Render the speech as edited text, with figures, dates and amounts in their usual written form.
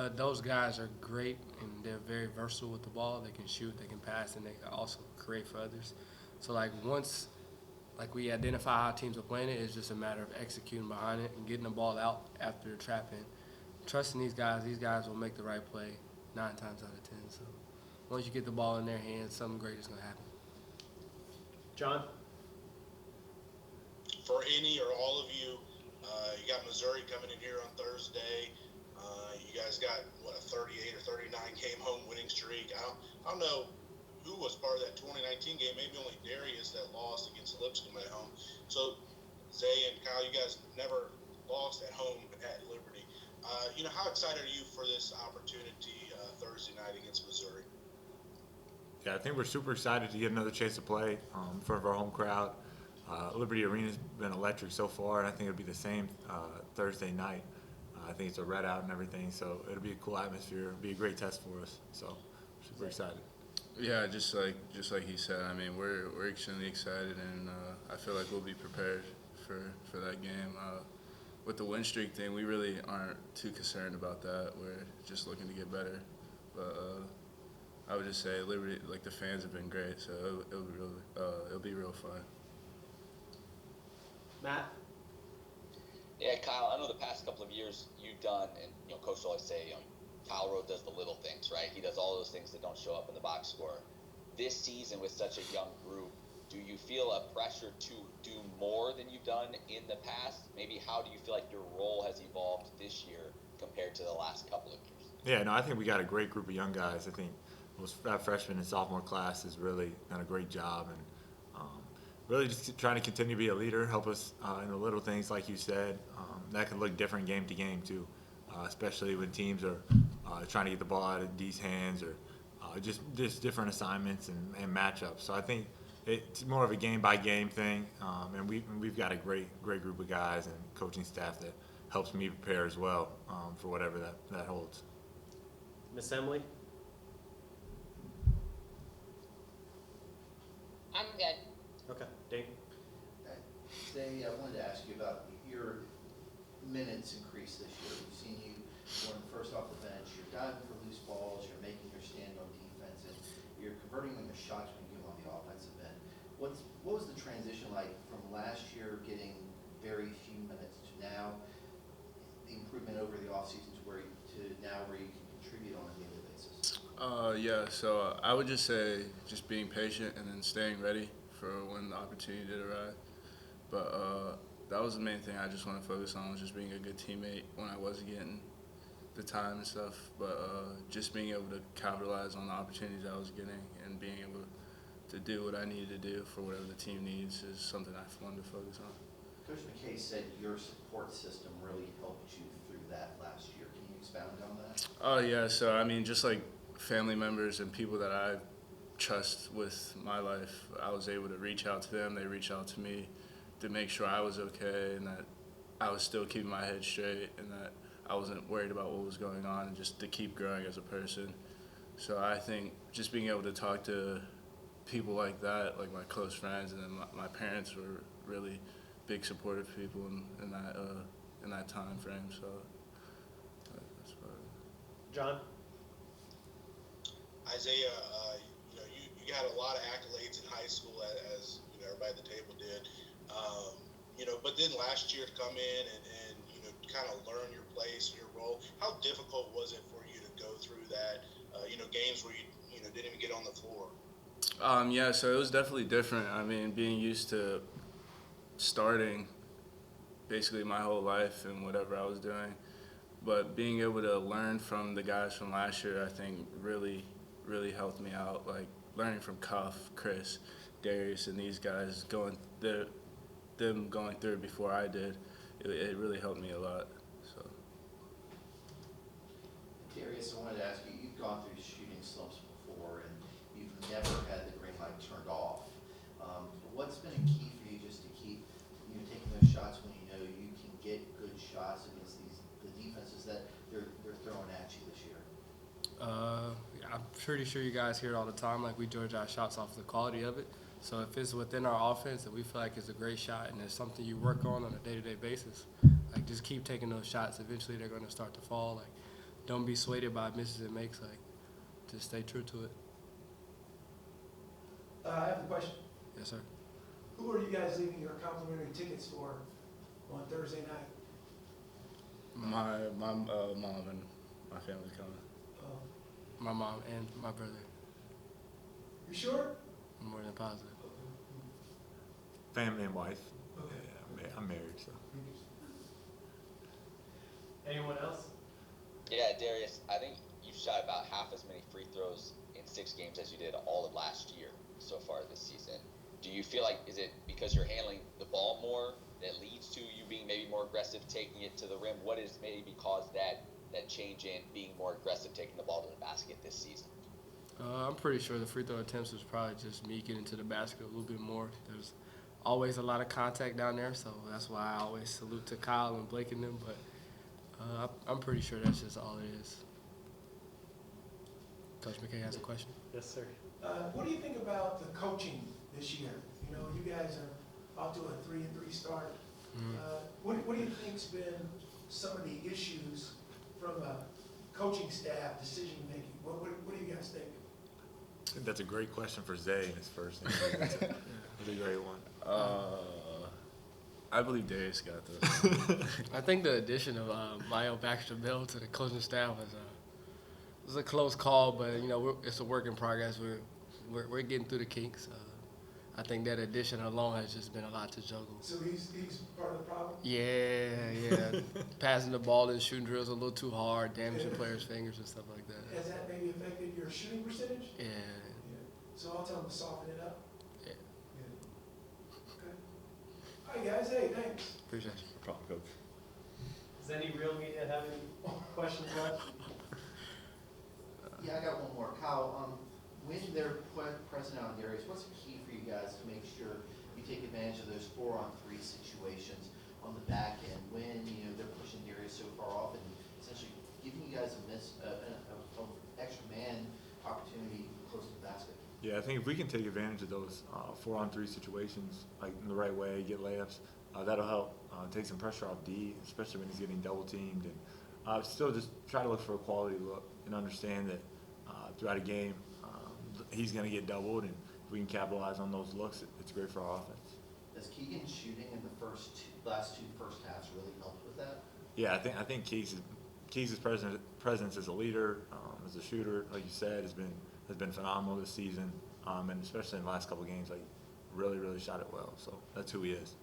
Those guys are great, and they're very versatile with the ball. They can shoot, they can pass, and they can also create for others. So once we identify how teams are playing it, it's just a matter of executing behind it and getting the ball out after the trap in. Trusting these guys will make the right play 9 times out of 10. So once you get the ball in their hands, something great is going to happen. John? For any or all of you, you got Missouri coming in here on Thursday. You guys got, what, a 38 or 39 game home winning streak. I don't know who was part of that 2019 game. Maybe only Darius that lost against Lipscomb at home. So, Zay and Kyle, you guys never lost at home at Liberty. How excited are you for this opportunity Thursday night against Missouri? Yeah, I think we're super excited to get another chance to play in front of our home crowd. Liberty Arena's been electric so far, and I think it'll be the same Thursday night. I think it's a red out and everything, so it'll be a cool atmosphere. It'll be a great test for us. So, super excited. Yeah, just like he said. I mean, we're extremely excited, and I feel like we'll be prepared for that game. With the win streak thing, we really aren't too concerned about that. We're just looking to get better. But I would just say Liberty, the fans have been great, so it'll be real fun. Matt? Yeah, Kyle, I know the past couple of years you've done, and Coach always say, Kyle Rote does the little things, right? He does all those things that don't show up in the box score. This season, with such a young group, do you feel a pressure to do more than you've done in the past? Maybe how do you feel like your role has evolved this year compared to the last couple of years? Yeah, no, I think we got a great group of young guys. I think that freshman and sophomore class has really done a great job, and really just trying to continue to be a leader, help us in the little things, like you said. That can look different game to game too, especially when teams are trying to get the ball out of D's hands, or just different assignments and matchups. So I think it's more of a game by game thing, and we've got a great group of guys and coaching staff that helps me prepare as well for whatever that holds. Miss Emily? I'm good. Okay. Dane? Zay, I wanted to ask you about your minutes increase this year. We've seen you going first off the bench. You're diving for loose balls. You're making your stand on defense, and you're converting them to shots when you get on the offensive end. What was the transition like from last year, getting very few minutes, to now the improvement over the offseason to now where you can contribute on a daily basis? Yeah, so I would just say just being patient and then staying ready for when the opportunity did arrive. But that was the main thing I just want to focus on, was just being a good teammate when I wasn't getting the time and stuff. But just being able to capitalize on the opportunities I was getting and being able to do what I needed to do for whatever the team needs is something I wanted to focus on. Coach McKay said your support system really helped you through that last year. Can you expound on that? Oh, yeah. So, I mean, just like family members and people that I trust with my life, I was able to reach out to them. They reached out to me to make sure I was okay and that I was still keeping my head straight and that I wasn't worried about what was going on, and just to keep growing as a person. So I think just being able to talk to people like that, like my close friends, and then my parents were really big supportive people in that time frame. So that's about it. John? Isaiah, you got a lot of accolades in high school, as everybody at the table did. But then last year to come in and kind of learn your place and your role, how difficult was it for you to go through that? Games where you didn't even get on the floor. Yeah, so it was definitely different. I mean, being used to starting basically my whole life and whatever I was doing, but being able to learn from the guys from last year, I think really, really helped me out. Like learning from Cuff, Chris, Darius, and these guys them going through it before I did, it really helped me a lot. So. Darius, I wanted to ask you, you've gone through shooting slumps before, and you've never had the green light turned off. What's been a key for you just to keep taking those shots when you know you can get good shots against the defenses that they're throwing at you this year? I'm pretty sure you guys hear it all the time. Like, we judge our shots off the quality of it. So if it's within our offense and we feel like it's a great shot and it's something you work on a day-to-day basis, just keep taking those shots. Eventually they're going to start to fall. don't be swayed by misses it makes. Like, just stay true to it. I have a question. Yes, sir. Who are you guys leaving your complimentary tickets for on Thursday night? My mom and my family coming. My mom and my brother. You sure? I'm more than positive. Family and wife. Okay. Yeah, I'm married, so. Anyone else? Yeah, Darius, I think you've shot about half as many free throws in 6 games as you did all of last year so far this season. Do you feel like, is it because you're handling the ball more that leads to you being maybe more aggressive, taking it to the rim? What has maybe caused that change in being more aggressive, taking the ball to the basket this season? I'm pretty sure the free throw attempts was probably just me getting to the basket a little bit more. There's always a lot of contact down there, so that's why I always salute to Kyle and Blake and them. But I'm pretty sure that's just all it is. Coach McKay has a question. Yes, sir. What do you think about the coaching this year? You know, you guys are off to a 3-3 start. What do you think's been some of the issues from a coaching staff decision making? What do you guys think? I think that's a great question for Zay in his first interview. That's a great one. I believe Darius got this. I think the addition of Mayo Baxter-Bill to the coaching staff was a close call, but you know it's a work in progress. We're getting through the kinks. I think that addition alone has just been a lot to juggle. So he's part of the problem? Yeah. Passing the ball and shooting drills a little too hard, damaging players' fingers and stuff like that. Has that maybe affected your shooting percentage? Yeah. So I'll tell him to soften it up. Yeah. Okay. All right, guys. Hey, thanks. Appreciate you. No problem, Coach. Does any real media have any questions left? Yeah, I got one more. Kyle, when they're pressing out on Darius, what's the key for you guys to make sure you take advantage of those 4-on-3 situations on the back end when, you know, they're pushing Darius so far off and essentially giving you guys an extra man opportunity close to the basket? Yeah, I think if we can take advantage of those 4-on-3 situations, like in the right way, get layups, that'll help take some pressure off D, especially when he's getting double teamed. And still just try to look for a quality look and understand that throughout a game, he's going to get doubled, and if we can capitalize on those looks, it's great for our offense. Does Keegan's shooting in the last two first halves really help with that? Yeah, I think Keys' presence as a leader, as a shooter, like you said, has been phenomenal this season, and especially in the last couple of games, like really shot it well. So that's who he is.